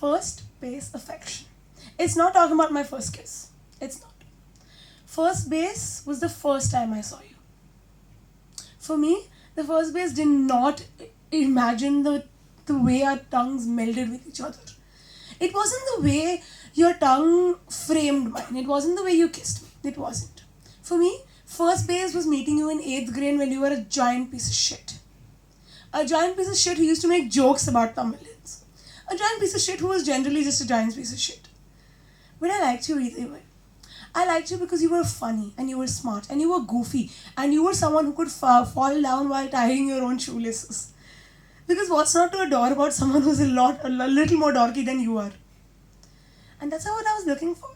First base affection. It's not talking about my first kiss. It's not. First base was the first time I saw you. For me, the first base did not imagine the way our tongues melded with each other. It wasn't the way your tongue framed mine. It wasn't the way you kissed me. It wasn't. For me, first base was meeting you in 8th grade when you were a giant piece of shit. A giant piece of shit who used to make jokes about Tamilians. A giant piece of shit who was generally just a giant piece of shit. But I liked you either way. I liked you because you were funny and you were smart and you were goofy and you were someone who could fall down while tying your own shoelaces. Because what's not to adore about someone who's a little more dorky than you are? And that's what I was looking for.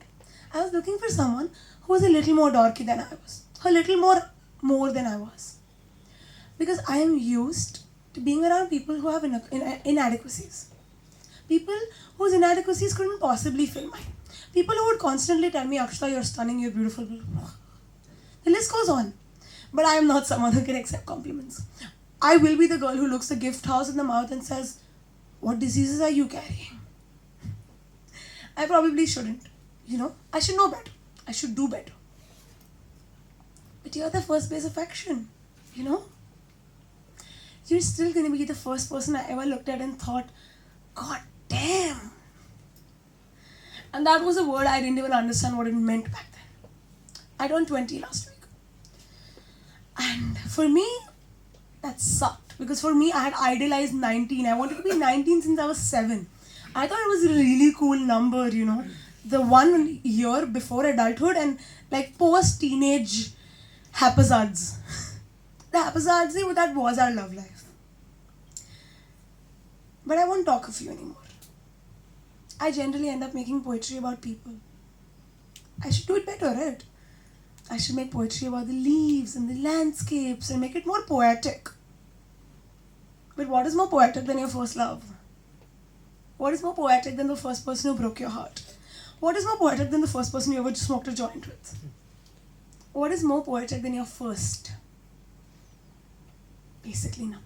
I was looking for someone who was a little more dorky than I was. A little more than I was. Because I am used to being around people who have inadequacies. People whose inadequacies couldn't possibly fill mine. People who would constantly tell me, Akshata, you're stunning, you're beautiful. The list goes on. But I am not someone who can accept compliments. I will be the girl who looks the gift house in the mouth and says, what diseases are you carrying? I probably shouldn't. I should know better. I should do better. But you're the first base affection. You're still going to be the first person I ever looked at and thought, God damn. And that was a word I didn't even understand what it meant back then. I turned 20 last week. And for me, that sucked. Because for me, I had idealized 19. I wanted to be 19 since I was 7. I thought it was a really cool number, The 1 year before adulthood and like post-teenage haphazards. The haphazards, that was our love life. But I won't talk of you anymore. I generally end up making poetry about people. I should do it better, right? I should make poetry about the leaves and the landscapes and make it more poetic. But what is more poetic than your first love? What is more poetic than the first person who broke your heart? What is more poetic than the first person you ever smoked a joint with? What is more poetic than your first? Basically, nothing.